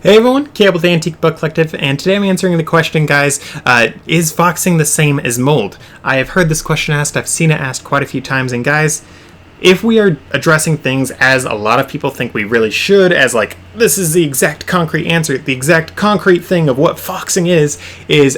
Hey everyone, Caleb with the Antique Book Collective, and today I'm answering the question, guys, is foxing the same as mold? I have heard this question asked, I've seen it asked quite a few times, and guys, if we are addressing things as a lot of people think we really should, as like, this is the exact concrete answer, the exact concrete thing of what foxing is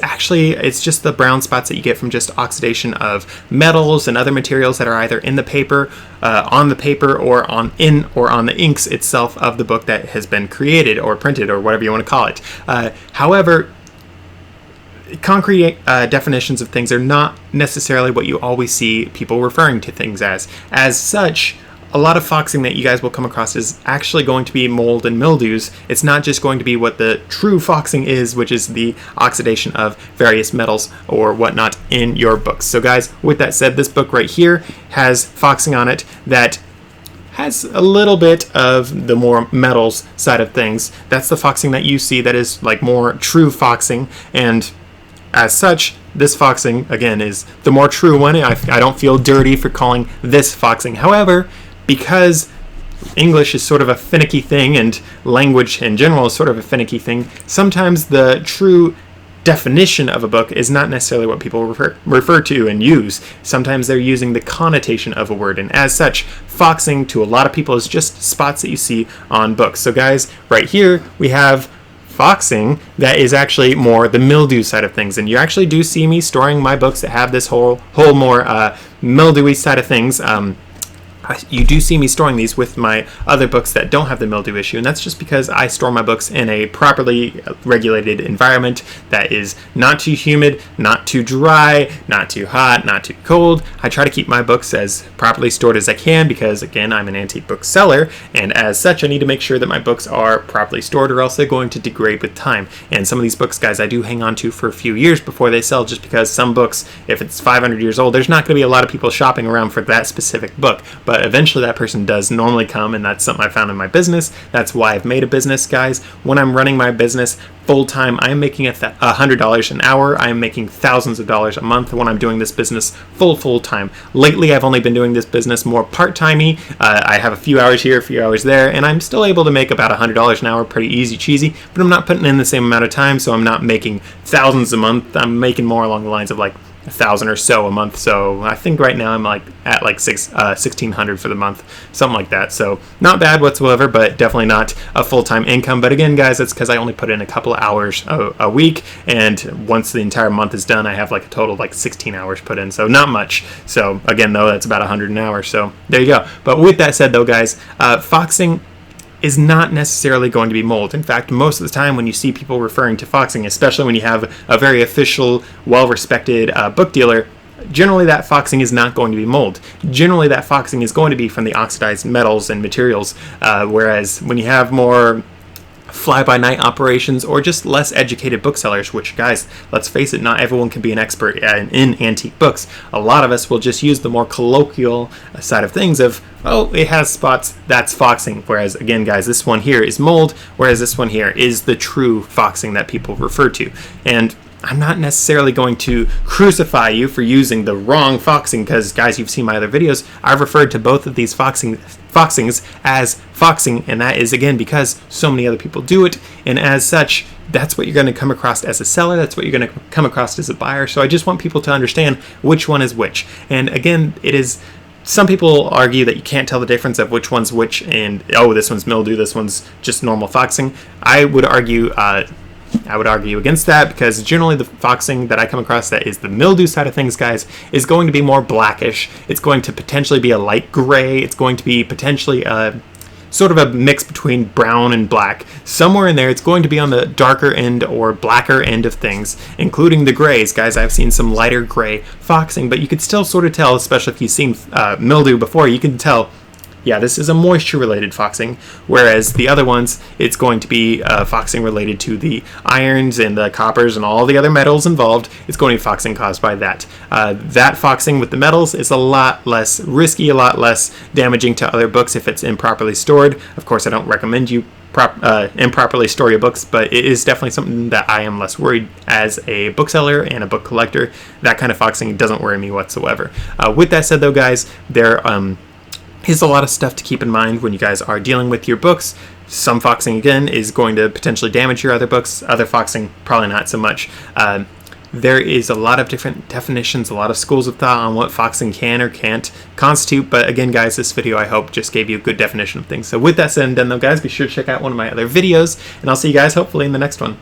actually, it's just the brown spots that you get from just oxidation of metals and other materials that are either in the paper, on the paper, or on the inks itself of the book that has been created or printed or whatever you want to call it. However, concrete definitions of things are not necessarily what you always see people referring to things as. As such, a lot of foxing that you guys will come across is actually going to be mold and mildews. It's not just going to be what the true foxing is, which is the oxidation of various metals or whatnot in your books. So guys, with that said, this book right here has foxing on it that has a little bit of the more metals side of things. That's the foxing that you see that is like more true foxing, and as such, this foxing, again, is the more true one. I don't feel dirty for calling this foxing. However, because English is sort of a finicky thing, and language in general is sort of a finicky thing, sometimes the true definition of a book is not necessarily what people refer to and use. Sometimes they're using the connotation of a word, and as such, foxing to a lot of people is just spots that you see on books. So guys, right here, we have foxing that is actually more the mildew side of things, and you actually do see me storing my books that have this whole more mildewy side of things. You do see me storing these with my other books that don't have the mildew issue, and that's just because I store my books in a properly regulated environment that is not too humid, not too dry, not too hot, not too cold. I try to keep my books as properly stored as I can because, again, I'm an antique book seller, and as such, I need to make sure that my books are properly stored or else they're going to degrade with time. And some of these books, guys, I do hang on to for a few years before they sell, just because some books, if it's 500 years old, there's not going to be a lot of people shopping around for that specific book. But eventually that person does normally come, and that's something I found in my business. That's why I've made a business, guys. When I'm running my business full-time, I'm making $100 an hour. I'm making thousands of dollars a month when I'm doing this business full-time. Lately, I've only been doing this business more part-timey. I have a few hours here, a few hours there, and I'm still able to make about $100 an hour, pretty easy cheesy, but I'm not putting in the same amount of time, so I'm not making thousands a month. I'm making more along the lines of like 1,000 or so a month. So I think right now I'm like at like 1,600 for the month, something like that. So not bad whatsoever, but definitely not a full-time income. But again, guys, that's because I only put in a couple of hours a week, and once the entire month is done, I have like a total of like 16 hours put in. So not much. So again, though, that's about 100 an hour. So there you go. But with that said, though, guys, foxing is not necessarily going to be mold. In fact, most of the time when you see people referring to foxing, especially when you have a very official, well-respected book dealer, generally that foxing is not going to be mold. Generally that foxing is going to be from the oxidized metals and materials, whereas when you have more fly-by-night operations or just less educated booksellers, which, guys, let's face it, not everyone can be an expert in antique books. A lot of us will just use the more colloquial side of things of, oh, it has spots, that's foxing. Whereas, again, guys, this one here is mold, whereas this one here is the true foxing that people refer to. And I'm not necessarily going to crucify you for using the wrong foxing, because, guys, you've seen my other videos. I've referred to both of these foxings as foxing, and that is, again, because so many other people do it, and as such, that's what you're going to come across as a seller, that's what you're going to come across as a buyer. So I just want people to understand which one is which. And again, it is, some people argue that you can't tell the difference of which one's which, and, oh, this one's mildew, this one's just normal foxing. I would argue against that, because generally the foxing that I come across that is the mildew side of things, guys, is going to be more blackish. It's going to potentially be a light gray. It's going to be potentially sort of a mix between brown and black. Somewhere in there, it's going to be on the darker end or blacker end of things, including the grays. Guys, I've seen some lighter gray foxing, but you could still sort of tell, especially if you've seen mildew before, you can tell, yeah, this is a moisture-related foxing, whereas the other ones, it's going to be foxing related to the irons and the coppers and all the other metals involved. It's going to be foxing caused by that. That foxing with the metals is a lot less risky, a lot less damaging to other books if it's improperly stored. Of course, I don't recommend you improperly store your books, but it is definitely something that I am less worried as a bookseller and a book collector. That kind of foxing doesn't worry me whatsoever. With that said, though, guys, there is a lot of stuff to keep in mind when you guys are dealing with your books. some foxing, again, is going to potentially damage your other books. Other foxing, probably not so much. There is a lot of different definitions, a lot of schools of thought on what foxing can or can't constitute. But again, guys, this video, I hope, just gave you a good definition of things. So with that said and done, though, guys, be sure to check out one of my other videos, and I'll see you guys hopefully in the next one.